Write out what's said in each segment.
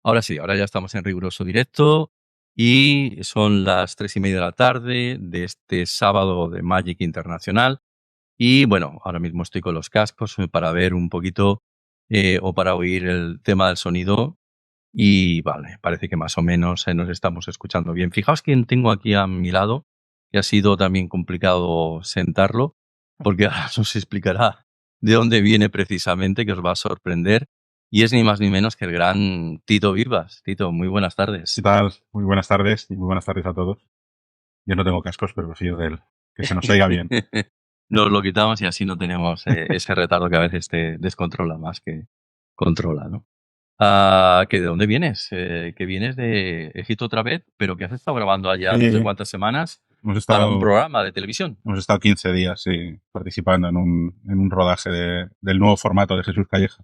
Ahora sí, ahora ya estamos en riguroso directo y son las 3:30 de la tarde de este sábado de Magic Internacional. Y bueno, ahora mismo estoy con los cascos para ver un poquito o para oír el tema del sonido. Y vale, parece que más o menos nos estamos escuchando bien. Fijaos quién tengo aquí a mi lado, que ha sido también complicado sentarlo, porque ahora nos explicará de dónde viene precisamente, que os va a sorprender. Y es ni más ni menos que el gran Tito Vivas. Tito, muy buenas ¿Qué tardes. tal? Muy buenas tardes y muy buenas tardes a todos. Yo no tengo cascos, pero prefiero que se nos oiga bien. Nos lo quitamos y así no tenemos ese retardo que a veces te descontrola más que controla, ¿no? ¿Que de dónde vienes? Que vienes de Egipto otra vez, pero que has estado grabando allá no sé Sí, cuántas semanas hemos para un estado, programa de televisión. hemos estado 15 días sí, participando en un rodaje del nuevo formato de Jesús Calleja.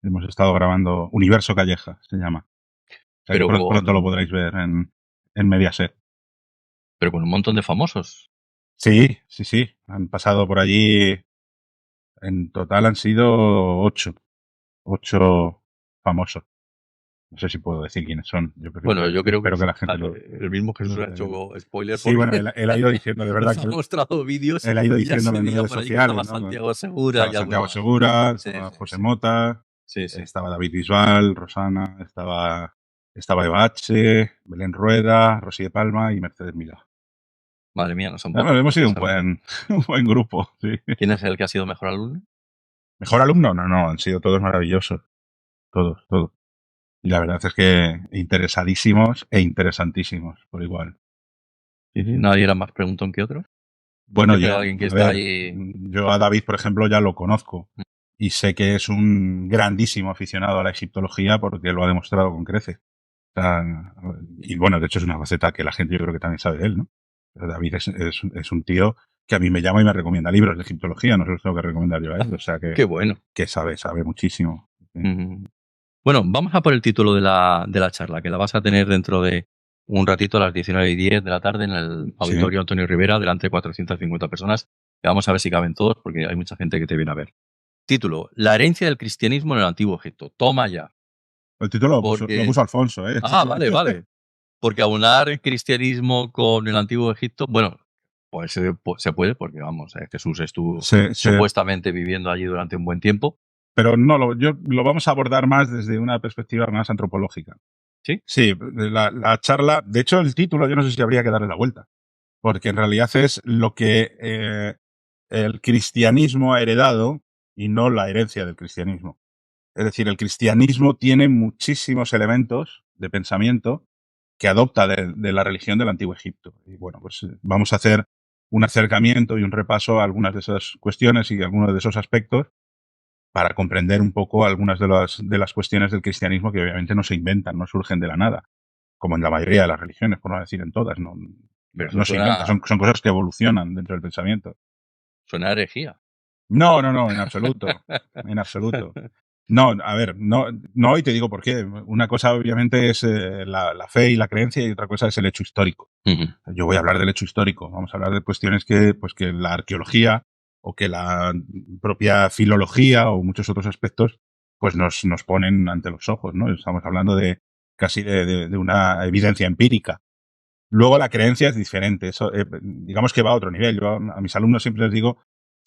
Hemos estado grabando Universo Calleja, se llama. O sea que Pero pronto lo con, podréis ver en Mediaset. pero con un montón de famosos. Sí, sí, sí. Han pasado por allí. En total han sido 8. 8 famosos. No sé si puedo decir quiénes son. Bueno, yo creo que Espero que la gente lo... el mismo Jesús ha hecho spoiler Sí, bueno, porque él ha ido diciendo, de verdad nos que ha mostrado vídeos él ha ido y ya diciéndolo se en veía redes por allí que sociales, estaba ¿no? Santiago Segura Estaba y alguno Santiago más. Segura, Sí, estaba sí, José sí. Mota, Sí, sí. estaba David Bisbal, Rosana, estaba Eva H., Belén Rueda, Rosy de Palma y Mercedes Milá. Madre mía, no son Bueno, pocos, hemos sido precisamente. un buen grupo, sí. ¿Quién es el que ha sido mejor alumno? ¿Mejor alumno? No, no, han sido todos maravillosos. Todos, todos. Y la verdad es que interesadísimos e interesantísimos, por igual. Sí, sí. Nadie era más preguntón que otro. Bueno, Siempre hay alguien que a está ver, ahí. yo a David, por ejemplo, ya lo conozco y sé que es un grandísimo aficionado a la egiptología porque lo ha demostrado con creces. O sea, y bueno, de hecho es una faceta que la gente yo creo que también sabe de él, ¿no? Pero David es un tío que a mí me llama y me recomienda libros de egiptología, no se los tengo que recomendar yo a él, o sea Qué bueno. que sabe muchísimo. Sí, Ujú. Bueno, vamos a por el título de la charla, que la vas a tener dentro de un ratito a las 19:10 de la tarde en el sí. Auditorio Antonio Rivera, delante de 450 personas. Que vamos a ver si caben todos, porque hay mucha gente que te viene a ver. Título: La herencia del cristianismo en el Antiguo Egipto. Toma ya. El título lo Porque. puso Alfonso, ¿eh? Vale, vale. Porque aunar el cristianismo con el Antiguo Egipto, bueno, pues se puede, porque vamos, Jesús estuvo se, supuestamente viviendo allí durante un buen tiempo. pero no, lo vamos a abordar más desde una perspectiva más antropológica. ¿Sí? Sí, la charla, de hecho el título yo no sé si habría que darle la vuelta, porque en realidad es lo que el cristianismo ha heredado y no la herencia del cristianismo. Es decir, el cristianismo tiene muchísimos elementos de pensamiento que adopta de la religión del Antiguo Egipto. Y bueno, pues vamos a hacer un acercamiento y un repaso a algunas de esas cuestiones y algunos de esos aspectos para comprender un poco algunas de las cuestiones del cristianismo que obviamente no se inventan, no surgen de la nada, como en la mayoría de las religiones, por no decir en todas, Pero eso no se inventan, suena, son cosas que evolucionan dentro del pensamiento. suena a herejía. No, no, no, en absoluto, en absoluto. No, a ver, no, y te digo por qué. Una cosa obviamente es la fe y la creencia y otra cosa es el hecho histórico. Ujú. Yo voy a hablar del hecho histórico, vamos a hablar de cuestiones que, pues que la arqueología o que la propia filología o muchos otros aspectos pues nos ponen ante los ojos, ¿no? Estamos hablando de casi de una evidencia empírica. Luego la creencia es diferente, eso digamos que va a otro nivel. Yo a mis alumnos siempre les digo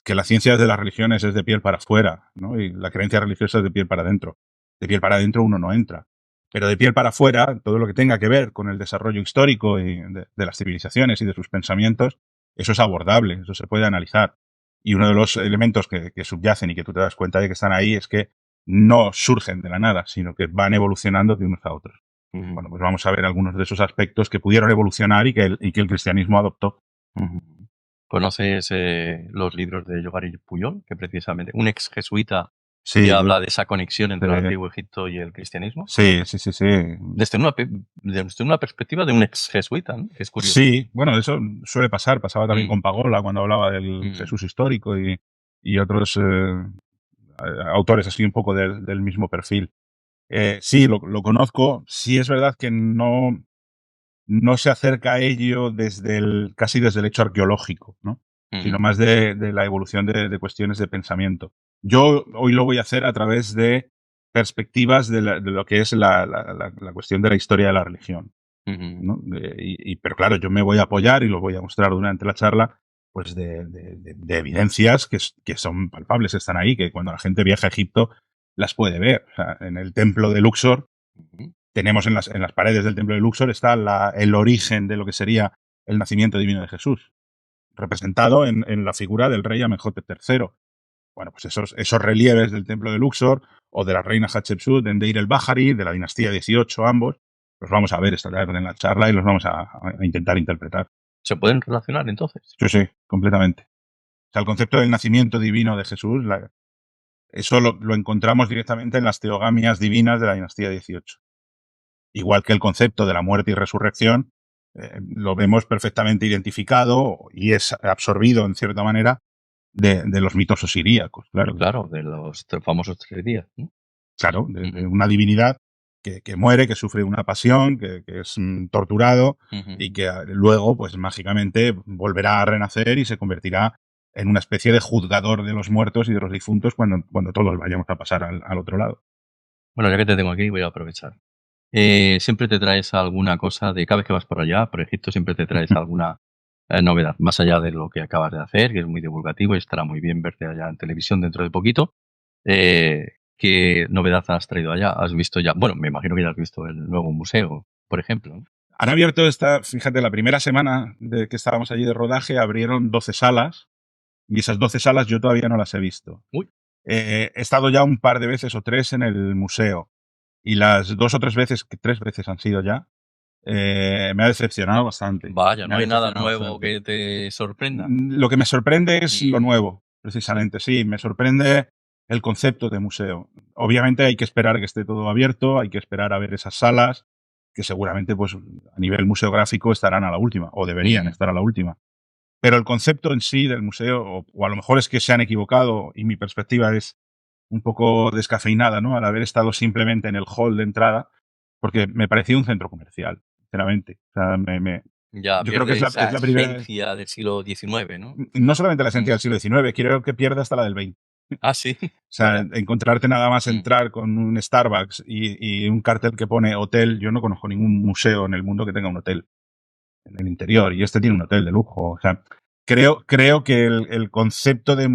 que la ciencia de las religiones es de piel para afuera, ¿no? Y la creencia religiosa es de piel para adentro. De piel para adentro uno no entra. Pero de piel para afuera, todo lo que tenga que ver con el desarrollo histórico y de las civilizaciones y de sus pensamientos, eso es abordable, eso se puede analizar. Y uno de los elementos que subyacen y que tú te das cuenta de que están ahí es que no surgen de la nada, sino que van evolucionando de unos a otros. Ujú. Bueno, pues vamos a ver algunos de esos aspectos que pudieron evolucionar y que el cristianismo adoptó. Ujú. ¿Conoces los libros de Yogari Puyol? Que precisamente, un ex jesuita que Sí, habla de esa conexión entre el sí, Antiguo Egipto y el cristianismo. sí, sí, sí, sí. Desde una perspectiva de un ex jesuita, ¿no? Que es curioso. Sí, bueno, eso suele pasar. Pasaba también Mm, con Pagola cuando hablaba del mm. Jesús histórico y otros autores así un poco del mismo perfil. Sí, lo conozco. Sí es verdad que no se acerca a ello casi desde el hecho arqueológico, ¿no? Sino Ujú. más de la evolución de cuestiones de pensamiento. Yo hoy lo voy a hacer a través de perspectivas de lo que es la cuestión de la historia de la religión, Ujú. ¿no? Pero claro, yo me voy a apoyar y lo voy a mostrar durante la charla, pues de evidencias que son palpables, están ahí, que cuando la gente viaja a Egipto las puede ver. O sea, en el templo de Luxor Ujú. tenemos en las paredes del templo de Luxor está el origen de lo que sería el nacimiento divino de Jesús, representado en la figura del rey Amenhotep III. Bueno, pues esos relieves del templo de Luxor o de la reina Hatshepsut en Deir el-Bahari, de la dinastía 18, ambos, los vamos a ver esta tarde en la charla y los vamos a intentar interpretar. ¿Se pueden relacionar entonces? Sí, sí, completamente. O sea, el concepto del nacimiento divino de Jesús, eso lo encontramos directamente en las teogamias divinas de la dinastía 18. Igual que el concepto de la muerte y resurrección, lo vemos perfectamente identificado y es absorbido, en cierta manera, de los mitos osiríacos, claro. Claro, de los famosos 3 días, ¿no? Claro, de Ujú. una divinidad que muere, que sufre una pasión, que es torturado Ujú. y que luego, pues mágicamente, volverá a renacer y se convertirá en una especie de juzgador de los muertos y de los difuntos cuando todos vayamos a pasar al otro lado. Bueno, ya que te tengo aquí, voy a aprovechar. ¿Siempre te traes alguna cosa de cada vez que vas por allá, por Egipto, siempre te traes alguna novedad, más allá de lo que acabas de hacer, que es muy divulgativo y estará muy bien verte allá en televisión dentro de poquito? ¿Qué novedad has traído allá? ¿Has visto ya? Bueno, me imagino que ya has visto el nuevo museo, por ejemplo, ¿no? Han abierto fíjate, la primera semana de que estábamos allí de rodaje, abrieron 12 salas y esas 12 salas yo todavía no las he visto. Uy, He estado ya un par de veces o tres en el museo y las 2 o 3 veces, que 3 veces han sido ya, me ha decepcionado bastante. vaya, Me no ha hay nada decepcionado nuevo bastante. que te sorprenda. Lo que me sorprende es Mm, lo nuevo, precisamente. Sí, me sorprende el concepto de museo. Obviamente hay que esperar que esté todo abierto, hay que esperar a ver esas salas, que seguramente pues a nivel museográfico estarán a la última, o deberían mm, estar a la última. Pero el concepto en sí del museo, o a lo mejor es que se han equivocado y mi perspectiva es un poco descafeinada, ¿no? Al haber estado simplemente en el hall de entrada, porque me parecía un centro comercial, sinceramente. O sea, ya yo creo que pierde es esa la primera vez, esencia del siglo XIX, ¿no? no solamente la Mm. esencia del siglo XIX, creo que pierde hasta la del XX. Ah, sí, O sea, vaya. encontrarte nada más Mm. entrar con un Starbucks y un cartel que pone hotel. Yo no conozco ningún museo en el mundo que tenga un hotel en el interior, y este tiene un hotel de lujo. O sea, creo que el concepto de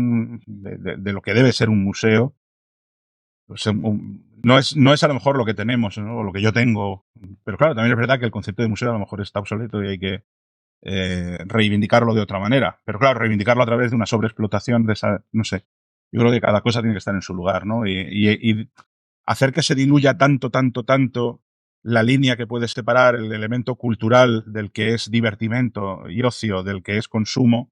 lo que debe ser un museo, pues, no es a lo mejor lo que tenemos, ¿no? O lo que yo tengo. Pero claro, también es verdad que el concepto de museo a lo mejor está obsoleto y hay que reivindicarlo de otra manera. Pero claro, reivindicarlo a través de una sobreexplotación de esa, no sé. Yo creo que cada cosa tiene que estar en su lugar, ¿no? Y hacer que se diluya tanto, tanto, tanto la línea que puede separar el elemento cultural del que es divertimento y ocio, del que es consumo,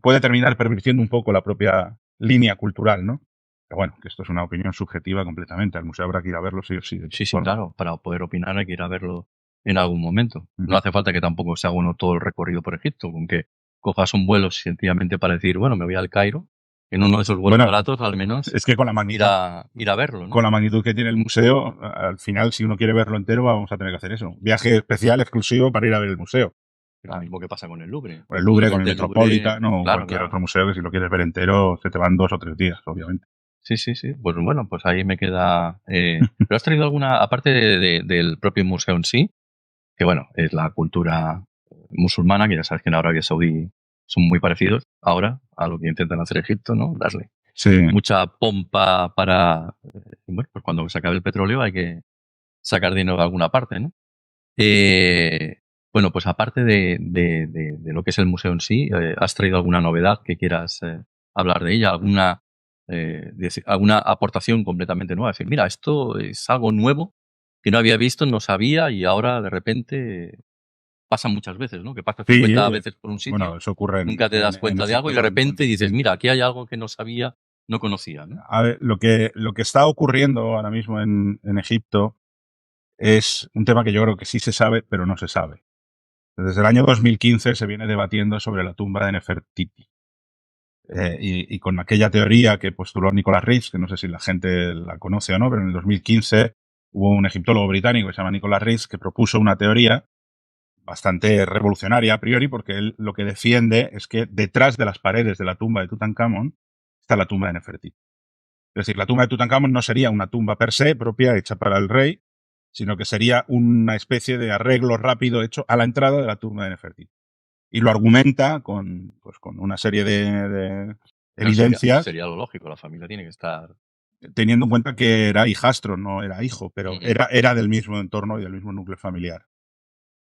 puede terminar pervirtiendo un poco la propia línea cultural, ¿no? Pero bueno, que esto es una opinión subjetiva completamente. Al museo habrá que ir a verlo sí o sí, de Sí, todas sí, formas. claro, para poder opinar hay que ir a verlo en algún momento. No Ujú. hace falta que tampoco se haga uno todo el recorrido por Egipto, con que cojas un vuelo sencillamente para decir, bueno, me voy al Cairo, en uno de esos vuelos Bueno, baratos al menos es que ir a verlo, ¿no? con la magnitud que tiene el museo, al final, si uno quiere verlo entero, vamos a tener que hacer eso. Viaje especial, exclusivo para ir a ver el museo. Lo mismo que pasa con el Louvre. O el Louvre, con el Obviamente el Louvre, Metropolitan o claro, cualquier claro. otro museo que si lo quieres ver entero, se te van 2 o 3 días, obviamente. Sí, sí, sí. Pues bueno, pues ahí me queda. ¿Pero has traído alguna, aparte del propio museo en sí, que bueno, es la cultura musulmana, que ya sabes que en Arabia Saudí son muy parecidos ahora a lo que intentan hacer Egipto, ¿no? Darle Sí. mucha pompa para, bueno, pues cuando se acabe el petróleo hay que sacar dinero de alguna parte, ¿no? Eh, bueno, pues aparte de lo que es el museo en sí, ¿has traído alguna novedad que quieras hablar de ella? ¿Alguna aportación completamente nueva? Es decir, mira, esto es algo nuevo que no había visto, no sabía y ahora de repente pasa muchas veces, ¿no? Que pasas Sí, 50 veces por un bueno, sitio, eso ocurre nunca te das en cuenta de algo y Egipto de con, repente dices, sí. mira, aquí hay algo que no sabía, no conocía, ¿no? A ver, lo que está ocurriendo ahora mismo en Egipto es un tema que yo creo que sí se sabe, pero no se sabe. Desde el año 2015 se viene debatiendo sobre la tumba de Nefertiti. Y con aquella teoría que postuló Nicholas Reeves, que no sé si la gente la conoce o no, pero en el 2015 hubo un egiptólogo británico que se llama Nicholas Reeves que propuso una teoría bastante revolucionaria a priori, porque él lo que defiende es que detrás de las paredes de la tumba de Tutankamón está la tumba de Nefertiti. Es decir, la tumba de Tutankamón no sería una tumba per se propia hecha para el rey, sino que sería una especie de arreglo rápido hecho a la entrada de la tumba de Nefertiti. Y lo argumenta pues, con una serie de evidencias. Sería lo lógico, la familia tiene que estar... Teniendo en cuenta que era hijastro, no era hijo, pero era del mismo entorno y del mismo núcleo familiar.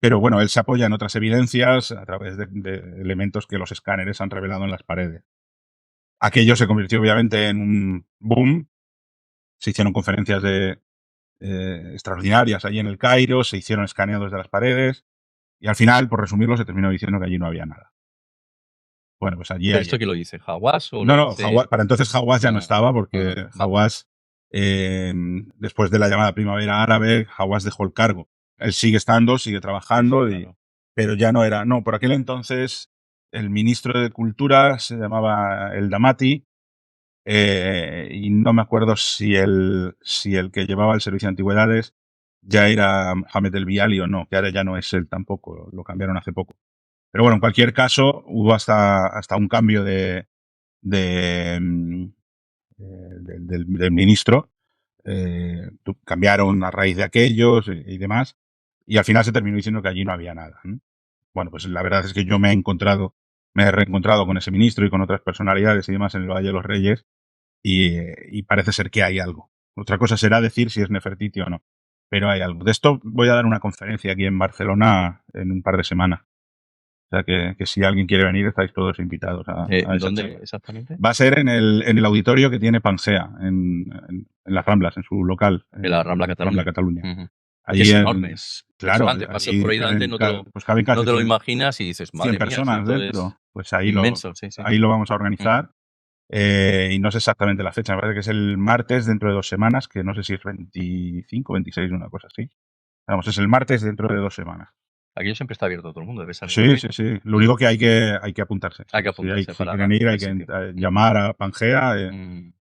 Pero bueno, él se apoya en otras evidencias a través de elementos que los escáneres han revelado en las paredes. Aquello se convirtió obviamente en un boom. Se hicieron conferencias extraordinarias allí en el Cairo, se hicieron escaneados de las paredes y al final, por resumirlo, se terminó diciendo que allí no había nada. Bueno, pues allí... ¿Esto quién lo dice? ¿Hawass? No, para entonces Hawass ya no estaba porque Hawass, después de la llamada primavera árabe, Hawass dejó el cargo. Él sigue estando, sigue trabajando, Claro. pero ya no era... No, por aquel entonces el ministro de Cultura se llamaba El Damati, y no me acuerdo si el que llevaba el servicio de antigüedades ya era Hamed El Biali o no, que ahora ya no es él tampoco, lo cambiaron hace poco. Pero bueno, en cualquier caso, hubo hasta un cambio del ministro. Cambiaron a raíz de aquellos y demás, y al final se terminó diciendo que allí no había nada, ¿no? Bueno, pues la verdad es que yo me he reencontrado con ese ministro y con otras personalidades y demás en el Valle de los Reyes, y parece ser que hay algo. Otra cosa será decir si es Nefertiti o no, pero hay algo. De esto voy a dar una conferencia aquí en Barcelona en un par de semanas. O sea que si alguien quiere venir, estáis todos invitados a ¿Dónde charla. exactamente? Va a ser en el auditorio que tiene Pangea, en las Ramblas, en su local. En la Rambla Cataluña. Cataluña. Allí es enorme. Claro. Pasas por ahí delante, no te lo imaginas y dices, madre 100 personas mía, dentro. Pues ahí inmenso, ahí lo vamos a organizar. Y no sé exactamente la fecha, me parece que es el martes dentro de 2 semanas, que no sé si es 25, 26, una cosa así. Vamos, es el martes dentro de 2 semanas. Aquí siempre está abierto a todo el mundo, debe ser. Sí. Lo único que hay que apuntarse. Hay que apuntarse. Si quieren ir, hay que llamar a Pangea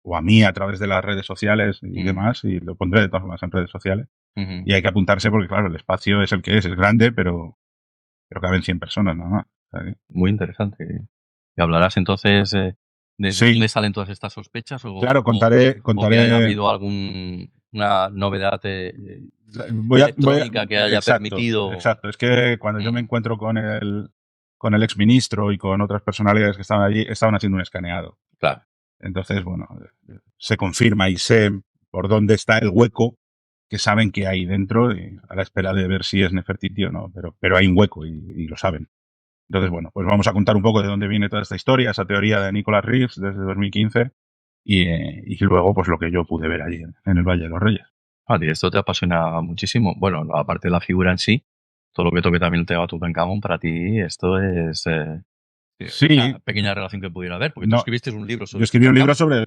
o a mí a través de las redes sociales y demás, y lo pondré de todas formas en redes sociales. Y hay que apuntarse porque, claro, el espacio es el que es grande, pero caben 100 personas nada más. Muy interesante. ¿Y hablarás entonces de dónde salen todas estas sospechas? Claro, contaré. ¿O que haya habido alguna novedad electrónica que haya permitido? Exacto, es que cuando yo me encuentro con el exministro y con otras personalidades que estaban allí, estaban haciendo un escaneado. Claro. Entonces, bueno, se confirma y sé por dónde está el hueco que saben que hay dentro, y a la espera de ver si es Nefertiti o no, pero hay un hueco y lo saben. Entonces, bueno, pues vamos a contar un poco de dónde viene toda esta historia, esa teoría de Nicholas Reeves desde 2015 y luego pues lo que yo pude ver allí en el Valle de los Reyes. Esto te apasiona muchísimo. Bueno, aparte de la figura en sí, todo lo que toque también el tema de Tutankamón, para ti esto es una pequeña relación que pudiera haber, porque tú escribiste un libro sobre... Yo escribí un libro sobre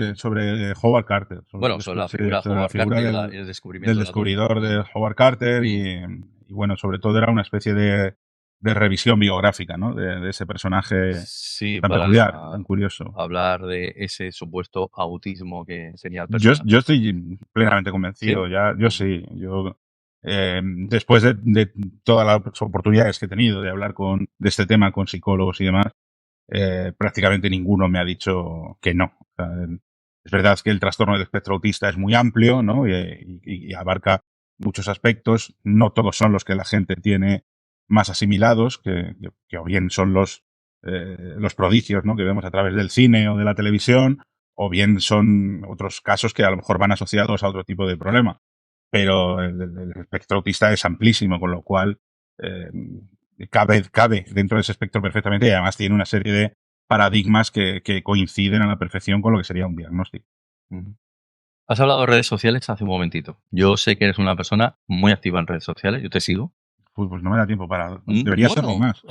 Howard Carter. Sobre la figura de Howard Carter y el descubrimiento del descubridor de Howard Carter y bueno, sobre todo era una especie de revisión biográfica, ¿no? De ese personaje tan peculiar, tan curioso. Hablar de ese supuesto autismo que sería el personaje. Yo estoy plenamente convencido. ¿Sí? Yo después de todas las oportunidades que he tenido de hablar de este tema con psicólogos y demás, prácticamente ninguno me ha dicho que no. O sea, es verdad que el trastorno del espectro autista es muy amplio, ¿no? Y abarca muchos aspectos. No todos son los que la gente tiene más asimilados, que o bien son los prodigios, ¿no? Que vemos a través del cine o de la televisión, o bien son otros casos que a lo mejor van asociados a otro tipo de problema. Pero el espectro autista es amplísimo, con lo cual cabe dentro de ese espectro perfectamente, y además tiene una serie de paradigmas que coinciden a la perfección con lo que sería un diagnóstico. Has hablado de redes sociales hace un momentito. Yo sé que eres una persona muy activa en redes sociales, yo te sigo. Pues no me da tiempo para... Debería serlo más.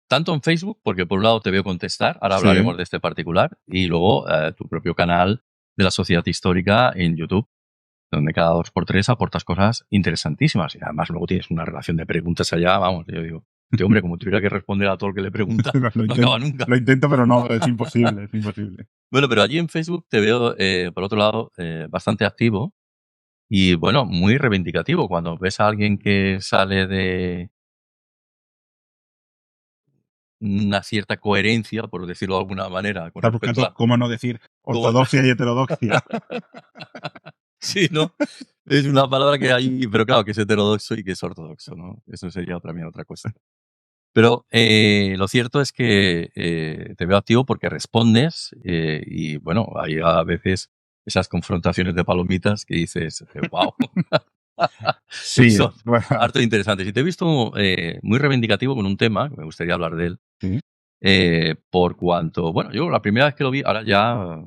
Tanto en Facebook, porque por un lado te veo contestar, ahora hablaremos de este particular, y luego tu propio canal de la Sociedad Histórica en YouTube, donde cada 2x3 aportas cosas interesantísimas. Y además luego tienes una relación de preguntas allá, vamos, yo digo, este hombre, como tuviera que responder a todo el que le pregunta, no acaba nunca. Lo intento, pero no, es imposible, es imposible. Bueno, pero allí en Facebook te veo, por otro lado, bastante activo y, bueno, muy reivindicativo. Cuando ves a alguien que sale una cierta coherencia, por decirlo de alguna manera, con Estás respecto buscando a cómo no decir cómo ortodoxia y heterodoxia. sí, ¿no? Es una palabra que hay, pero claro, que es heterodoxo y que es ortodoxo, ¿no? Eso sería también otra cosa. Pero lo cierto es que te veo activo porque respondes y bueno, hay a veces esas confrontaciones de palomitas que dices, wow, Sí, son bueno, harto interesantes. Y te he visto muy reivindicativo con un tema, que me gustaría hablar de él, sí. por cuanto, bueno, yo la primera vez que lo vi, ahora ya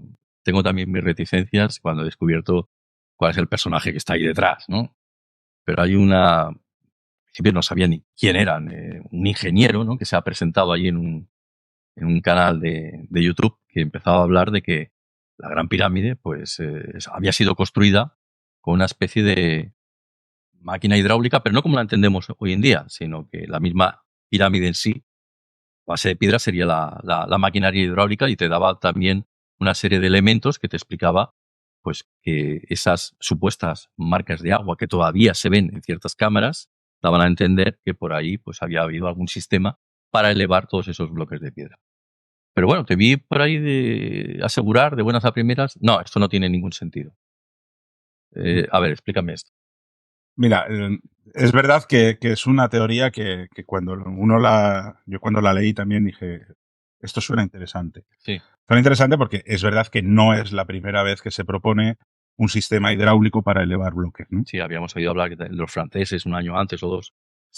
tengo también mis reticencias cuando he descubierto cuál es el personaje que está ahí detrás, ¿no? Pero hay una, al principio no sabía ni quién era, un ingeniero, ¿no? Que se ha presentado allí en un canal de YouTube que empezaba a hablar de que la Gran Pirámide pues había sido construida con una especie de máquina hidráulica, pero no como la entendemos hoy en día, sino que la misma pirámide en sí, base de piedra, sería la maquinaria hidráulica y te daba también una serie de elementos que te explicaba pues que esas supuestas marcas de agua que todavía se ven en ciertas cámaras daban a entender que por ahí pues había habido algún sistema para elevar todos esos bloques de piedra. Pero bueno, te vi por ahí de asegurar de buenas a primeras. No, esto no tiene ningún sentido. A ver, explícame esto. Mira, es verdad que es una teoría que cuando yo cuando la leí también dije, esto suena interesante. Sí, Suena interesante porque es verdad que no es la primera vez que se propone un sistema hidráulico para elevar bloques, ¿no? sí, habíamos oído hablar de los franceses un año antes o dos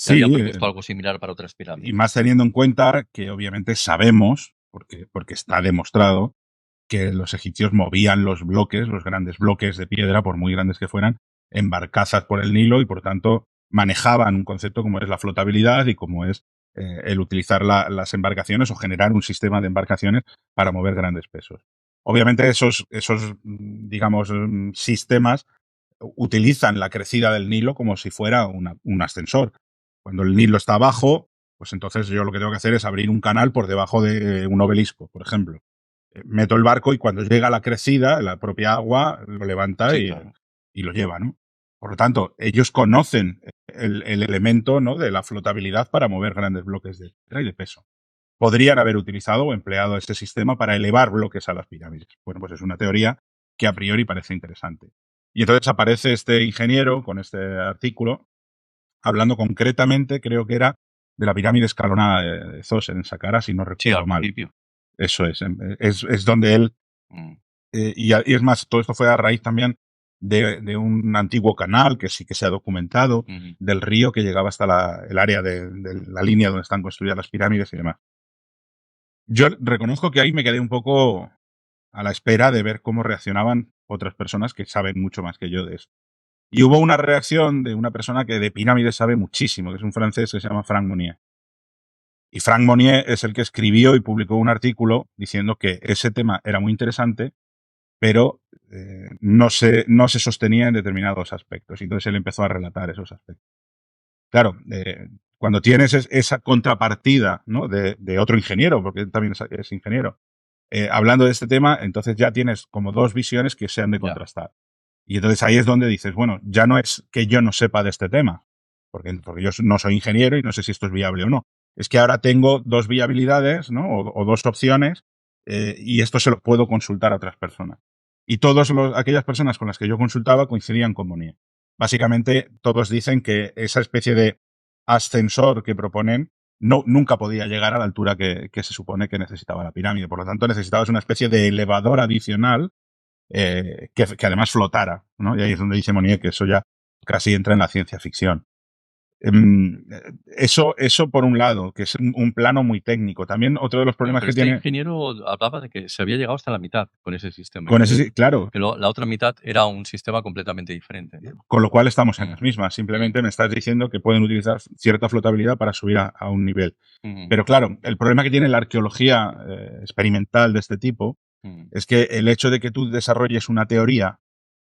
que habían Sí, propuesto algo similar para otras y pirámides. más teniendo en cuenta que obviamente sabemos, porque está demostrado, que los egipcios movían los bloques, los grandes bloques de piedra, por muy grandes que fueran, en barcazas por el Nilo y por tanto manejaban un concepto como es la flotabilidad y como es el utilizar las embarcaciones o generar un sistema de embarcaciones para mover grandes pesos. Obviamente esos digamos, sistemas utilizan la crecida del Nilo como si fuera un ascensor. Cuando el Nilo está abajo, pues entonces yo lo que tengo que hacer es abrir un canal por debajo de un obelisco, por ejemplo. Meto el barco y cuando llega la crecida, la propia agua lo levanta Sí, claro. y lo lleva, ¿no? Por lo tanto, ellos conocen el elemento, ¿no?, de la flotabilidad para mover grandes bloques de piedra y de peso. Podrían haber utilizado o empleado este sistema para elevar bloques a las pirámides. Bueno, pues es una teoría que a priori parece interesante. Y entonces aparece este ingeniero con este artículo hablando concretamente, creo que era de la pirámide escalonada de Zoser en Saqqara, si no Sí, recuerdo al mal. principio. Eso es donde él, Mm, y es más, todo esto fue a raíz también de un antiguo canal que sí que se ha documentado, ujú. del río que llegaba hasta el área de la línea donde están construidas las pirámides y demás. Yo reconozco que ahí me quedé un poco a la espera de ver cómo reaccionaban otras personas que saben mucho más que yo de eso. Y hubo una reacción de una persona que de pirámides sabe muchísimo, que es un francés que se llama Frank Monnier. Y Frank Monnier es el que escribió y publicó un artículo diciendo que ese tema era muy interesante, pero no se sostenía en determinados aspectos. Y entonces él empezó a relatar esos aspectos. Claro, cuando tienes esa contrapartida, ¿no?, de otro ingeniero, porque él también es ingeniero, hablando de este tema, entonces ya tienes como dos visiones que se han de Ya, contrastar. Y entonces ahí es donde dices, bueno, ya no es que yo no sepa de este tema, porque yo no soy ingeniero y no sé si esto es viable o no. Es que ahora tengo dos viabilidades, ¿no?, o dos opciones, y esto se lo puedo consultar a otras personas. Y todas aquellas personas con las que yo consultaba coincidían con Monnier. Básicamente, todos dicen que esa especie de ascensor que proponen nunca podía llegar a la altura que se supone que necesitaba la pirámide. Por lo tanto, necesitabas una especie de elevador adicional que además flotara, ¿no? Y ahí es donde dice Monnier que eso ya casi entra en la ciencia ficción. Eso por un lado, que es un plano muy técnico. También otro de los bueno, problemas pero que este tiene ingeniero hablaba de que se había llegado hasta la mitad con ese sistema y con ese, claro, que la otra mitad era un sistema completamente diferente, ¿no? con lo cual estamos en Mm, las mismas. mm, Simplemente me estás diciendo que pueden utilizar cierta flotabilidad para subir a un nivel. mm, Pero claro, el problema que tiene la arqueología experimental de este tipo mm. es que el hecho de que tú desarrolles una teoría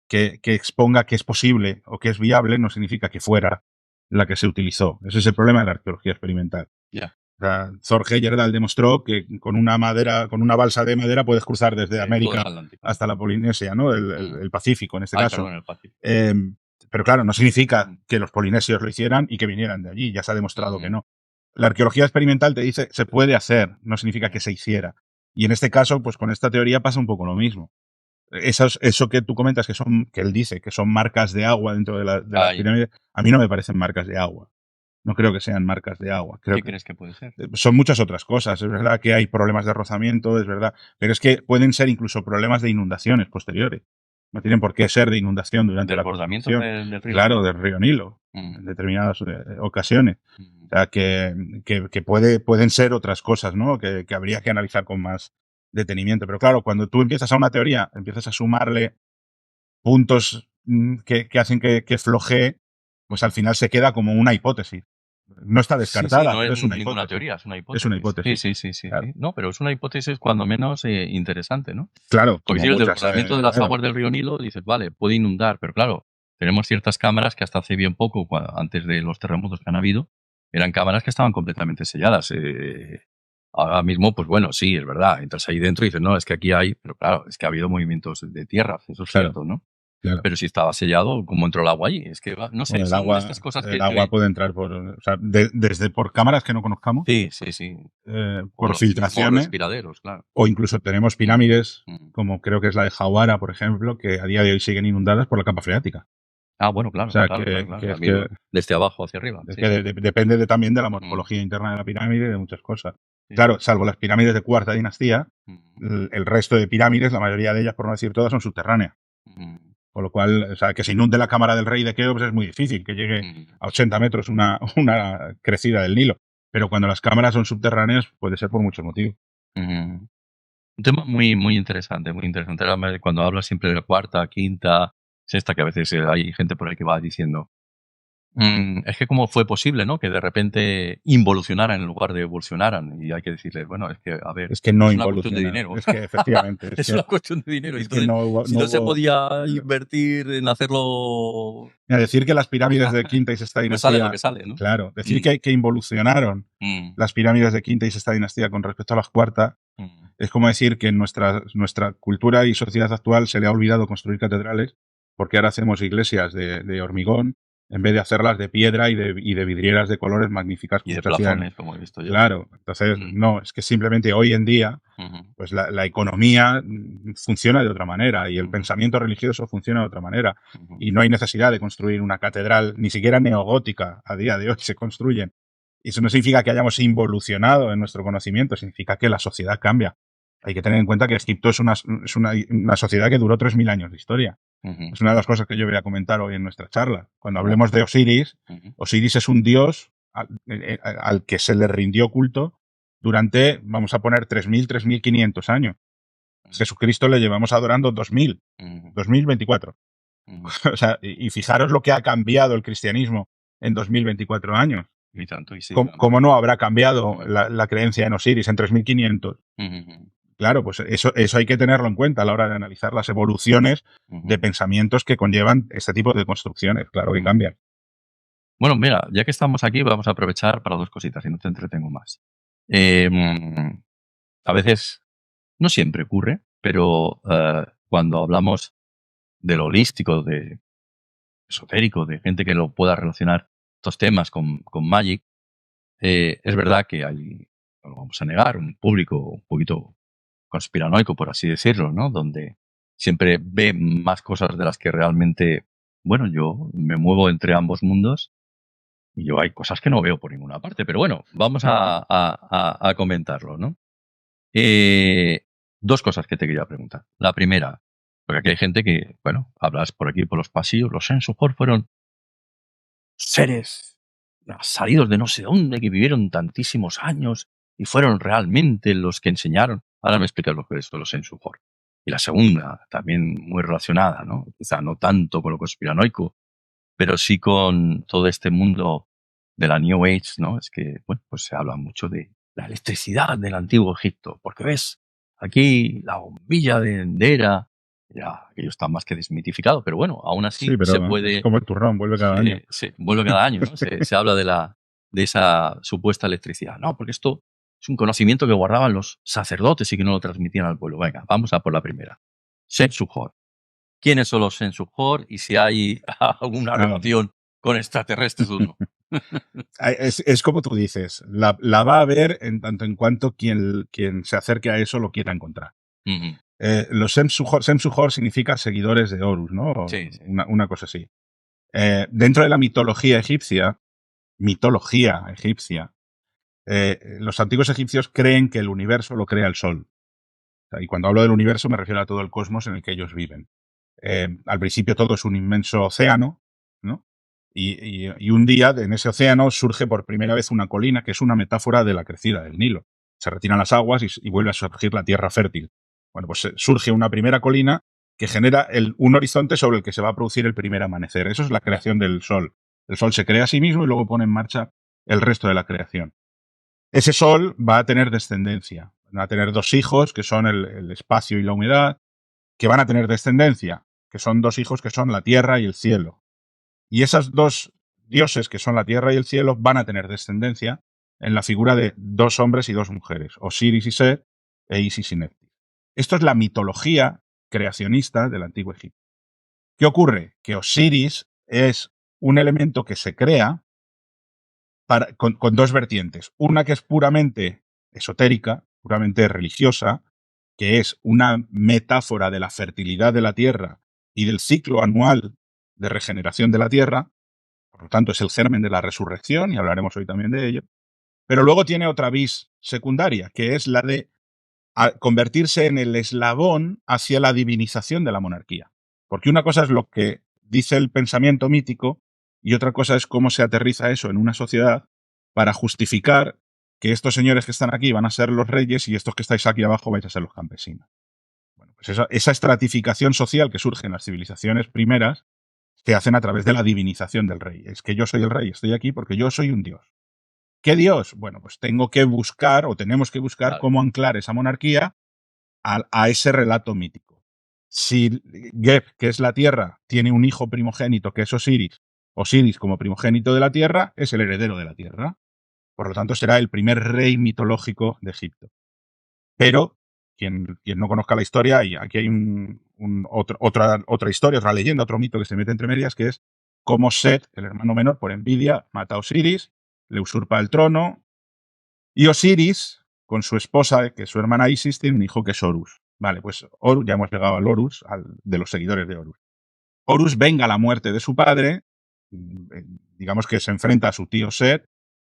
que exponga que es posible o que es viable no significa que fuera la que se utilizó. Ese es el problema de la arqueología experimental. Ya, O sea, Thor Heyerdahl demostró que con una balsa de madera puedes cruzar desde todo es América Atlántico. hasta la Polinesia, ¿no? Mm. El Pacífico en este Ay, caso. perdón, el Pacífico. Pero claro, no significa Mm, que los polinesios lo hicieran y que vinieran de allí. Ya se ha demostrado que mm, no. la arqueología experimental te dice se puede hacer, no significa que se hiciera. Y en este caso, pues con esta teoría pasa un poco lo mismo. Eso que tú comentas que él dice que son marcas de agua dentro de las Ay, pirámides, a mí no me parecen marcas de agua. No creo que sean marcas de agua. Creo ¿qué que crees que puede ser? son muchas otras cosas. Es verdad que hay problemas de rozamiento, es verdad, pero es que pueden ser incluso problemas de inundaciones posteriores. No tienen por qué ser de inundación durante la ¿Desbordamiento construcción. del río Claro, Nilo? del río Nilo, en Mm, determinadas ocasiones. O mm, sea, que pueden ser otras cosas, ¿no? Que habría que analizar con más detenimiento. Pero claro, cuando tú empiezas a una teoría, empiezas a sumarle puntos que hacen que flojee, pues al final se queda como una hipótesis. No está Sí, sí, descartada, no pero es es una ninguna hipótesis. teoría, es una Es una hipótesis. Sí, hipótesis. sí, sí, sí, Claro, sí. No, pero es una hípotesis cuando menos interesante, ¿no? claro, Porque como si el muchas. desbordamiento de las Claro. aguas del río Nilo, dices, vale, puede inundar, pero claro, tenemos ciertas cámaras que hasta hace bien poco, antes de los terremotos que han habido, eran cámaras que estaban completamente selladas. Ahora mismo, pues bueno, sí, es verdad, entras ahí dentro y dices, no, es que aquí hay, pero claro, es que ha habido movimientos de tierra, eso es Claro, cierto, ¿no? claro. Pero si estaba sellado, ¿cómo entró el agua allí? Es que, no sé, Bueno, son de estas cosas el que agua puede entrar o sea, desde por cámaras que no conozcamos, sí, sí, sí. O por los mismos filtraciones, respiraderos, claro. o incluso tenemos Mm, pirámides, mm. como creo que es la de Jawara, por ejemplo, que a día de hoy siguen inundadas por la capa freática. Ah, bueno, O claro, sea, claro, claro, claro. que Ha es que habido desde abajo hacia arriba, Es sí. que depende también de la Mm, morfología interna de la pirámide y de muchas cosas. sí, Claro, salvo las pirámides de cuarta dinastía, mm, el resto de pirámides, la mayoría de ellas, por no decir todas, son subterráneas. mm, Con lo cual, o sea, que se inunde la cámara del rey de Keops es muy difícil, que llegue mm, a 80 metros una crecida del Nilo. Pero cuando las cámaras son subterráneas, puede ser por muchos motivos. mm. Un tema muy, muy interesante, muy interesante. Además, cuando hablas siempre de la cuarta, quinta, sexta, que a veces hay gente por ahí que va diciendo, es que cómo fue posible, ¿no? Que de repente involucionaran en lugar de evolucionaran. Y hay que decirles, bueno, es que, a ver, Es que no es una cuestión de involucionaron. dinero. Es que efectivamente, Es una cuestión de dinero. Y es que entonces, si no no se hubo. podía invertir en hacerlo, Mira, decir que las pirámides de quinta y sexta pues sale lo que dinastía, sale, ¿no? claro, decir Mm, que involucionaron mm, las pirámides de quinta y sexta dinastía con respecto a las cuarta, mm. es como decir que en nuestra cultura y sociedad actual se le ha olvidado construir catedrales porque ahora hacemos iglesias de hormigón en vez de hacerlas de piedra y de vidrieras de colores magníficas Y como de se hacían. plafones, como he visto yo. Claro, entonces Mm, no, es que simplemente hoy en día ujú, pues la economía funciona de otra manera y el ujú, pensamiento religioso funciona de otra manera. ujú, Y no hay necesidad de construir una catedral, ni siquiera neogótica, a día de hoy se construyen. Y eso no significa que hayamos involucionado en nuestro conocimiento, significa que la sociedad cambia. Hay que tener en cuenta que Egipto es una sociedad que duró 3.000 años de historia. ujú, Es una de las cosas que yo voy a comentar hoy en nuestra charla. Cuando claro, hablemos de Osiris, ujú, Osiris es un dios al que se le rindió culto durante, vamos a poner, 3.500 años. Jesucristo le llevamos adorando 2.000, ujú, 2024. ujú. O sea, y fijaros lo que ha cambiado el cristianismo en 2024 años. Y tanto, y sigue ¿Cómo cambiando. no habrá cambiado Ujú, la creencia en Osiris en 3.500? ujú, Claro, pues eso hay que tenerlo en cuenta a la hora de analizar las evoluciones de ujú, pensamientos que conllevan este tipo de construcciones. Claro que ujú. cambian. Bueno, mira, ya que estamos aquí, vamos a aprovechar para 2 cositas y no te entretengo más. A veces, no siempre ocurre, pero, cuando hablamos de lo holístico, de esotérico, de gente que lo pueda relacionar estos temas con Magic, es verdad que hay, no lo vamos a negar, un público un poquito conspiranoico, por así decirlo, ¿no? Donde siempre ve más cosas de las que realmente, bueno, yo me muevo entre ambos mundos y yo hay cosas que no veo por ninguna parte, pero bueno, vamos a comentarlo, ¿no? Eh, 2 cosas que te quería preguntar. La primera, porque aquí hay gente que, bueno, hablas por aquí, por los pasillos, los Sensor fueron seres salidos de no sé dónde, que vivieron tantísimos años y fueron realmente los que enseñaron. Ahora me explicas lo que es los Sensor. Y la segunda, también muy relacionada, ¿no? Quizá no tanto con lo conspiranoico, pero sí con todo este mundo de la New Age, ¿no? Es que, bueno, pues se habla mucho de la electricidad del antiguo Egipto, porque ves, aquí la bombilla de Endera, ya, aquello está más que desmitificado, pero bueno, aún Sí, así se pero es puede, como el turrón, vuelve cada año. se vuelve cada año, ¿no? Se habla de esa supuesta electricidad. No, porque esto es un conocimiento que guardaban los sacerdotes y que no lo transmitían al pueblo. Venga, vamos a por la primera. Sensujor. ¿Quiénes son los Sensujor y si hay alguna Ah, relación con extraterrestres o no? Es como tú dices, la va a ver en tanto en cuanto quien se acerque a eso lo quiera encontrar. Ujú. Los Sem-Suhor significa seguidores de Horus, ¿no? Sí, sí. Una cosa así. Dentro de la mitología egipcia, los antiguos egipcios creen que el universo lo crea el sol. O sea, y cuando hablo del universo me refiero a todo el cosmos en el que ellos viven. Al principio todo es un inmenso océano, ¿no? Y un día en ese océano surge por primera vez una colina que es una metáfora de la crecida del Nilo. Se retiran las aguas y vuelve a surgir la tierra fértil. Bueno, pues surge una primera colina que genera un horizonte sobre el que se va a producir el primer amanecer. Eso es la creación del sol. El sol se crea a sí mismo y luego pone en marcha el resto de la creación. Ese sol va a tener descendencia. Van a tener dos hijos, que son el espacio y la humedad, que van a tener descendencia, que son dos hijos que son la tierra y el cielo. Y esos dos dioses, que son la tierra y el cielo, van a tener descendencia en la figura de dos hombres y dos mujeres, Osiris y Set e Isis y Neftis. Esto es la mitología creacionista del antiguo Egipto. ¿Qué ocurre? Que Osiris es un elemento que se crea con dos vertientes. Una que es puramente esotérica, puramente religiosa, que es una metáfora de la fertilidad de la tierra y del ciclo anual de regeneración de la tierra. Por lo tanto, es el germen de la resurrección, y hablaremos hoy también de ello. Pero luego tiene otra vis secundaria, que es la de convertirse en el eslabón hacia la divinización de la monarquía. Porque una cosa es lo que dice el pensamiento mítico y otra cosa es cómo se aterriza eso en una sociedad para justificar que estos señores que están aquí van a ser los reyes y estos que estáis aquí abajo vais a ser los campesinos. Bueno, pues esa estratificación social que surge en las civilizaciones primeras se hacen a través de la divinización del rey. Es que yo soy el rey, estoy aquí porque yo soy un dios. ¿Qué dios? Bueno, pues tengo que buscar o tenemos que buscar Claro. cómo anclar esa monarquía a ese relato mítico. Si Geb, que es la tierra, tiene un hijo primogénito que es Osiris, Osiris como primogénito de la tierra es el heredero de la tierra. Por lo tanto, será el primer rey mitológico de Egipto. Pero, quien no conozca la historia, y aquí hay otra historia, otra leyenda, otro mito que se mete entre medias, que es cómo Set, el hermano menor, por envidia, mata a Osiris, le usurpa el trono, y Osiris, con su esposa, que es su hermana Isis, tiene un hijo que es Horus. Vale, pues Horus, ya hemos llegado al Horus, de los seguidores de Horus. Horus venga la muerte de su padre, digamos que se enfrenta a su tío Set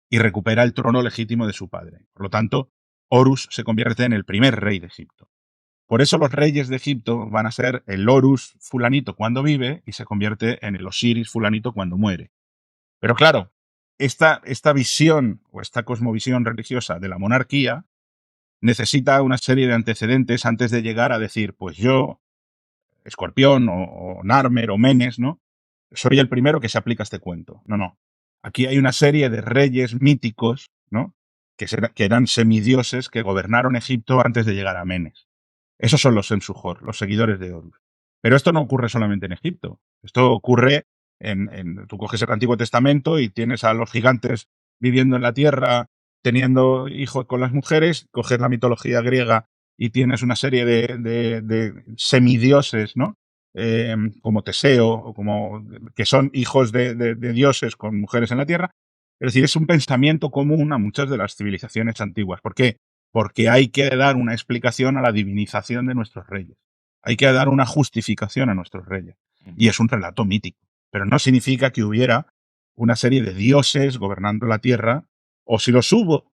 y recupera el trono legítimo de su padre. Por lo tanto, Horus se convierte en el primer rey de Egipto. Por eso los reyes de Egipto van a ser el Horus fulanito cuando vive y se convierte en el Osiris fulanito cuando muere. Pero claro, esta visión o esta cosmovisión religiosa de la monarquía necesita una serie de antecedentes antes de llegar a decir, pues yo, Escorpión o Narmer o Menes, ¿no? Soy el primero que se aplica este cuento. No, no. Aquí hay una serie de reyes míticos, ¿no? Que eran semidioses que gobernaron Egipto antes de llegar a Menes. Esos son los Sem-Suhor, los seguidores de Horus. Pero esto no ocurre solamente en Egipto. Esto ocurre tú coges el Antiguo Testamento y tienes a los gigantes viviendo en la tierra, teniendo hijos con las mujeres, coges la mitología griega y tienes una serie de semidioses, ¿no? Como Teseo, o que son hijos de dioses con mujeres en la tierra. Es decir, es un pensamiento común a muchas de las civilizaciones antiguas. ¿Por qué? Porque hay que dar una explicación a la divinización de nuestros reyes. Hay que dar una justificación a nuestros reyes. Y es un relato mítico. Pero no significa que hubiera una serie de dioses gobernando la tierra, o si los hubo,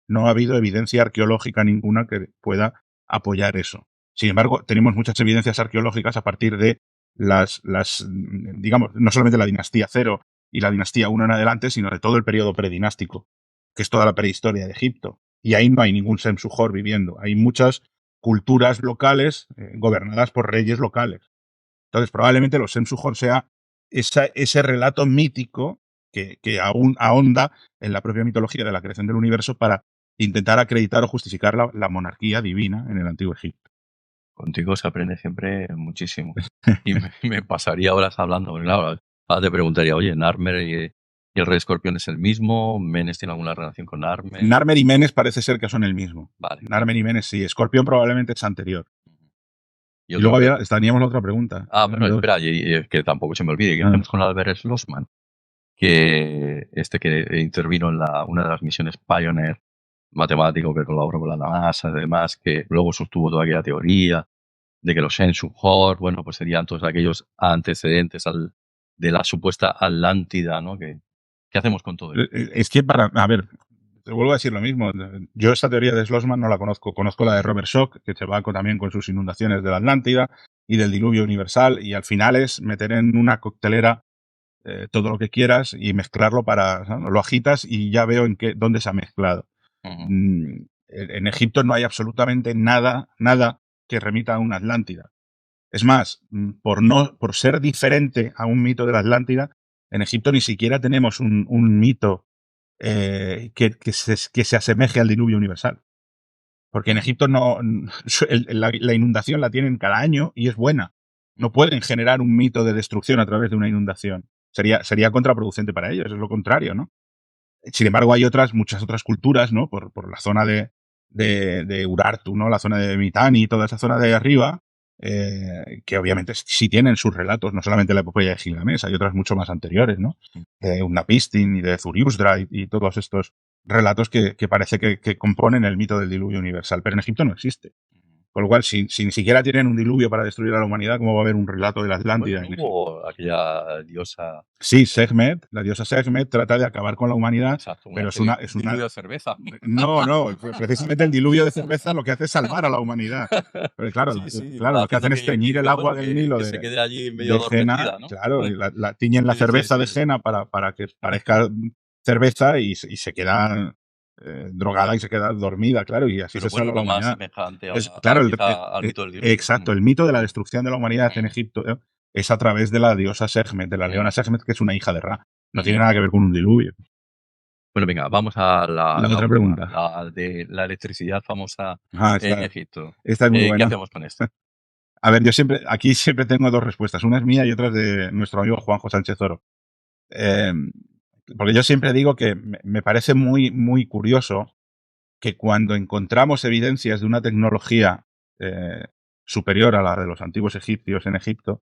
no ha habido evidencia arqueológica ninguna que pueda apoyar eso. Sin embargo, tenemos muchas evidencias arqueológicas a partir de digamos, no solamente la dinastía 0 y la dinastía 1 en adelante, sino de todo el periodo predinástico, que es toda la prehistoria de Egipto. Y ahí no hay ningún Sem-Suhor viviendo. Hay muchas culturas locales gobernadas por reyes locales. Entonces, probablemente los Sem-Suhor sea ese relato mítico que aún ahonda en la propia mitología de la creación del universo para intentar acreditar o justificar la monarquía divina en el antiguo Egipto. Contigo se aprende siempre muchísimo. Y me pasaría horas hablando. Porque claro, ahora te preguntaría, oye, ¿Narmer y el rey escorpión es el mismo? ¿Menes tiene alguna relación con Narmer? Narmer y Menes parece ser que son el mismo. Vale. Narmer y Menes sí. Escorpión probablemente es anterior. Y luego teníamos la otra pregunta. Bueno, espera, y que tampoco se me olvide. ¿Qué hacemos con Albert Schlossman? que intervino en una de las misiones Pioneer, matemático que colaboró con la NASA, además, que luego sostuvo toda aquella teoría de que los Shensu-Hor, bueno, pues serían todos aquellos antecedentes de la supuesta Atlántida, ¿no? ¿Qué hacemos con todo esto? Es que a ver, te vuelvo a decir lo mismo. Yo esta teoría de Schlossman no la conozco. Conozco la de Robert Schoch, que se va también con sus inundaciones de la Atlántida y del diluvio universal, y al final es meter en una coctelera todo lo que quieras y mezclarlo ¿no? Lo agitas y ya veo dónde se ha mezclado. En Egipto no hay absolutamente nada que remita a una Atlántida. Es más, por ser diferente a un mito de la Atlántida, en Egipto ni siquiera tenemos un mito que se asemeje al diluvio universal. Porque en Egipto la inundación la tienen cada año y es buena. No pueden generar un mito de destrucción a través de una inundación. Sería contraproducente para ellos, es lo contrario, ¿no? Sin embargo, hay muchas otras culturas, ¿no? Por la zona de Urartu, ¿no? La zona de Mitanni, toda esa zona de arriba, que obviamente sí tienen sus relatos, no solamente la epopeya de Gilgamesh, hay otras mucho más anteriores, ¿no? De Utnapishtim y de Zuriusdra y todos estos relatos que parece que componen el mito del diluvio universal, pero en Egipto no existe. Con lo cual, si ni siquiera tienen un diluvio para destruir a la humanidad, ¿cómo va a haber un relato de la Atlántida? Bueno, hubo aquella diosa. Sí, Sekhmet, la diosa Sekhmet trata de acabar con la humanidad. Exacto, pero es un una diluvio de cerveza. No, precisamente el diluvio de cerveza lo que hace es salvar a la humanidad. Pero claro, lo que hacen es teñir el agua del Nilo que se quede allí medio de henna, adormecida, ¿no? claro, y la tiñen la cerveza de henna para que parezca cerveza y se queda drogada y se queda dormida, claro, y así se salva la humanidad. Semejante Claro, al mito del diluvio. exacto, el mito de la destrucción de la humanidad en Egipto es a través de la diosa Sekhmet, de la leona Sekhmet, que es una hija de Ra. No tiene nada que ver con un diluvio. Bueno, venga, vamos a la otra pregunta. La de la electricidad famosa en Egipto. Esta es muy buena. ¿Qué hacemos con esto? A ver, aquí siempre tengo dos respuestas. Una es mía y otra es de nuestro amigo Juanjo Sánchez Oro. Porque yo siempre digo que me parece muy, muy curioso que cuando encontramos evidencias de una tecnología superior a la de los antiguos egipcios en Egipto,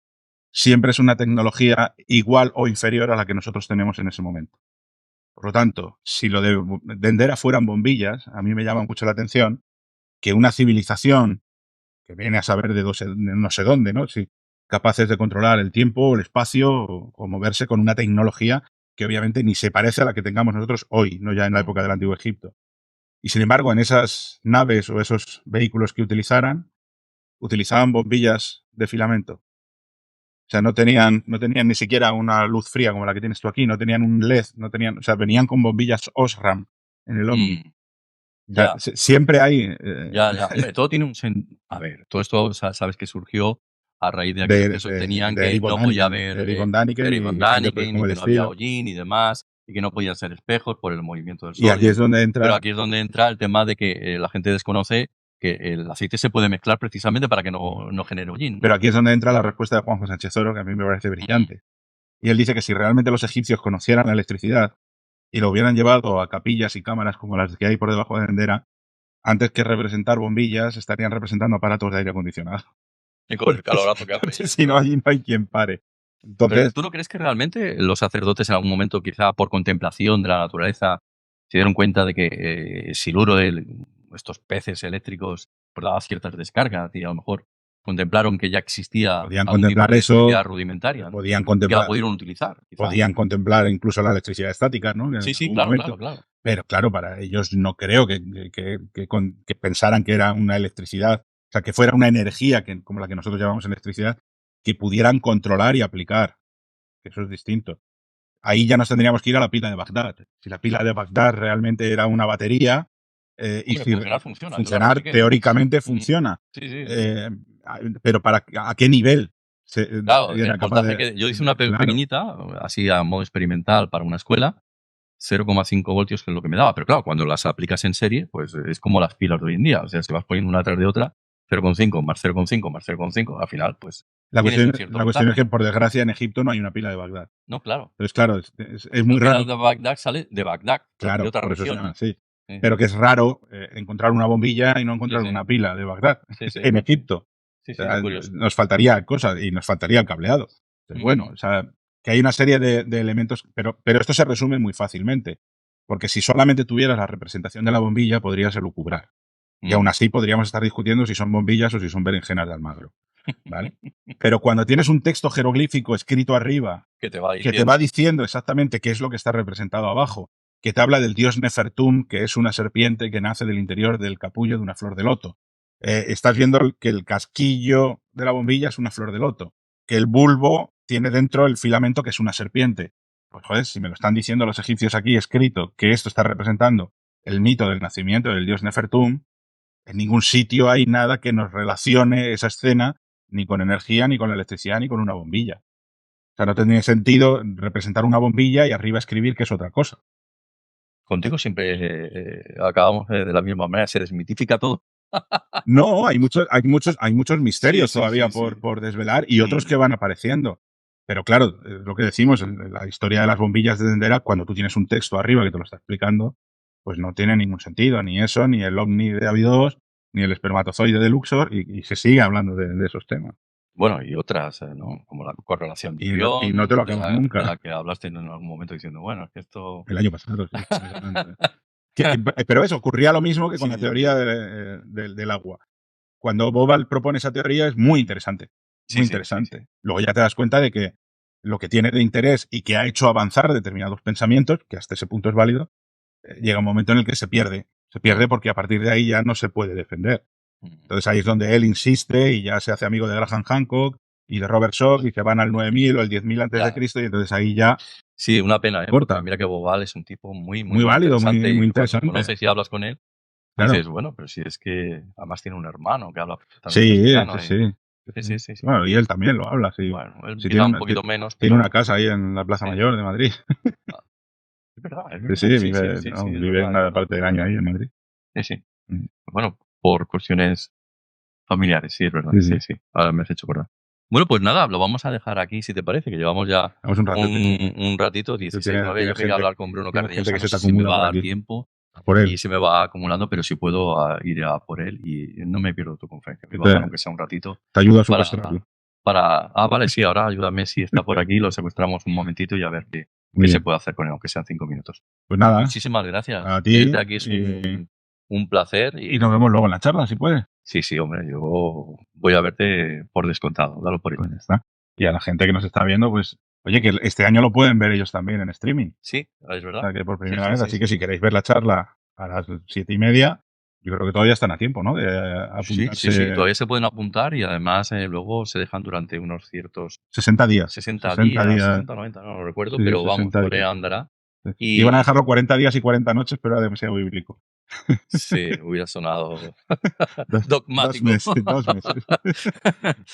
siempre es una tecnología igual o inferior a la que nosotros tenemos en ese momento. Por lo tanto, si lo de Dendera fueran bombillas, a mí me llama mucho la atención que una civilización que viene a saber de no sé dónde, ¿no? Si capaces de controlar el tiempo, el espacio o moverse con una tecnología que obviamente ni se parece a la que tengamos nosotros hoy, no ya en la época del Antiguo Egipto. Y sin embargo, en esas naves o esos vehículos que utilizaban bombillas de filamento. O sea, no tenían ni siquiera una luz fría como la que tienes tú aquí, no tenían un LED, o sea, venían con bombillas Osram en el Omni. Siempre hay... Hombre, todo tiene un... A ver, todo esto sabes que surgió a raíz de aquello que sostenían que no podía haber Eric von Däniken y que no había hollín y demás, y que no podían ser espejos por el movimiento del sol. Y aquí es donde entra... Pero aquí es donde entra el tema de que la gente desconoce que el aceite se puede mezclar precisamente para que no genere hollín. Pero aquí es donde entra la respuesta de Juanjo Sánchez Oro, que a mí me parece brillante. Y él dice que si realmente los egipcios conocieran la electricidad y lo hubieran llevado a capillas y cámaras como las que hay por debajo de Dendera, antes que representar bombillas, estarían representando aparatos de aire acondicionado. Y con el calorazo que hace. Si no, allí no hay quien pare. Entonces, ¿pero tú no crees que realmente los sacerdotes en algún momento, quizá por contemplación de la naturaleza, se dieron cuenta de que Siluro, estos peces eléctricos, daba ciertas descargas y a lo mejor contemplaron que ya existía podían contemplar eso rudimentaria, ¿no? podían contemplar, que la pudieron utilizar. Quizá. Podían contemplar incluso la electricidad estática, ¿no? Sí, claro. Pero claro, para ellos no creo que pensaran que era una electricidad, o sea, que fuera una energía como la que nosotros llamamos electricidad, que pudieran controlar y aplicar. Eso es distinto. Ahí ya nos tendríamos que ir a la pila de Bagdad. Si la pila de Bagdad realmente era una batería, y si funcionar teóricamente funciona. Sí. Pero ¿a qué nivel? Claro, yo hice una pequeñita, así a modo experimental para una escuela, 0,5 voltios que es lo que me daba. Pero claro, cuando las aplicas en serie, pues es como las pilas de hoy en día. O sea, se vas poniendo una tras de otra, 0,5 más 0,5 más 0,5, al final, pues... La cuestión es que, por desgracia, en Egipto no hay una pila de Bagdad. No, claro. Entonces, claro, es muy raro. La pila de Bagdad sale de Bagdad, claro, de otra por región. Eso se llama, sí. Pero que es raro encontrar una bombilla y no encontrar una pila de Bagdad en Egipto. Sí, o sea, curioso. Nos faltaría cosas y nos faltaría el cableado. Pero bueno, o sea, que hay una serie de elementos, pero esto se resume muy fácilmente, porque si solamente tuvieras la representación de la bombilla, podrías elucubrar. Y aún así podríamos estar discutiendo si son bombillas o si son berenjenas de Almagro, ¿vale? Pero cuando tienes un texto jeroglífico escrito arriba Que te va que te va diciendo exactamente qué es lo que está representado abajo, que te habla del dios Nefertum, que es una serpiente que nace del interior del capullo de una flor de loto. Estás viendo que el casquillo de la bombilla es una flor de loto, que el bulbo tiene dentro el filamento que es una serpiente. Pues joder, si me lo están diciendo los egipcios aquí escrito que esto está representando el mito del nacimiento del dios Nefertum, en ningún sitio hay nada que nos relacione esa escena ni con energía, ni con electricidad, ni con una bombilla. O sea, no tendría sentido representar una bombilla y arriba escribir que es otra cosa. Contigo siempre acabamos de la misma manera, se desmitifica todo. No, hay muchos misterios Sí, todavía sí. por desvelar y otros que van apareciendo. Pero claro, lo que decimos, la historia de las bombillas de Dendera, cuando tú tienes un texto arriba que te lo está explicando, pues no tiene ningún sentido, ni eso, ni el ovni de Abidos, ni el espermatozoide de Luxor, y se sigue hablando de esos temas. Bueno, y otras, ¿no? Como la correlación de Y no te lo de acabas la nunca. que hablaste en algún momento diciendo, bueno, es que esto... El año pasado, sí, precisamente. Pero eso, ocurría lo mismo que con la Sí, teoría del agua. Cuando Bobal propone esa teoría es muy interesante. Muy sí. interesante. Luego ya te das cuenta de que lo que tiene de interés y que ha hecho avanzar determinados pensamientos, que hasta ese punto es válido, llega un momento en el que se pierde. Se pierde porque a partir de ahí ya no se puede defender. Entonces ahí es donde él insiste y ya se hace amigo de Graham Hancock y de Robert Schoch y se van al 9000 o el 10.000 antes de Cristo y entonces ahí ya Sí, una pena, porque corta. mira que Bobal es un tipo muy Muy válido, muy interesante, y cuando interesante. conoces y hablas con él, Claro. dices, bueno, pero si es que además tiene un hermano que habla perfectamente Sí, castellano. sí. Bueno, y él también lo habla, sí. Bueno, él Sí, quizá un poquito menos, tiene pero una casa ahí en la Plaza sí. Mayor de Madrid. Es verdad, Sí, vive, es vive verdad, una parte del año ahí en Madrid. Sí. Mm. Bueno, por cuestiones familiares, sí, es verdad. Sí. Sí. Ahora me has hecho acordar. Bueno, pues nada, lo vamos a dejar aquí, si te parece, que llevamos ya Vamos un rato. un ratito, 16:09. Yo quería hablar con Bruno Tienes gente Cardeñosa, que no se te sé si me acumula va a por dar aquí. tiempo A por él. y se me va acumulando, pero si puedo ir a por él y no me pierdo tu conferencia. Voy a Te- bajar aunque sea un ratito Te ayuda a para, secuestrarlo. vale, sí, ahora ayúdame si está por aquí, lo secuestramos un momentito y a ver qué Muy se bien. puede hacer con él, aunque sean 5 minutos. Pues nada, Muchísimas gracias. a ti. Tenerte aquí es un placer. Y nos vemos luego en la charla, si puedes. Sí, hombre, yo voy a verte por descontado, dalo por Pues hecho. ya está. Y a la gente que nos está viendo, pues, oye, que este año lo pueden ver ellos también en streaming. Sí, es O verdad. sea, que por primera Sí, vez. Así que si queréis ver la charla a las 7:30, yo creo que todavía están a tiempo, ¿no? De apuntarse. Sí, todavía se pueden apuntar y además luego se dejan durante unos ciertos 60 días. 60 días, 60, 90, no lo recuerdo, Sí, pero vamos, 60 por ahí días. andará. Y iban a dejarlo 40 días y 40 noches, pero era demasiado bíblico. Sí, hubiera sonado Dos dogmático. meses.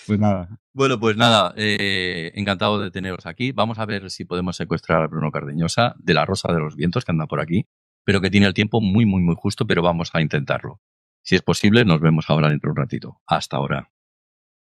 Pues nada. Bueno, pues nada, encantado de teneros aquí. Vamos a ver si podemos secuestrar a Bruno Cardeñosa de la Rosa de los Vientos, que anda por aquí, pero que tiene el tiempo muy justo, pero vamos a intentarlo. Si es posible, nos vemos ahora dentro de un ratito. Hasta ahora.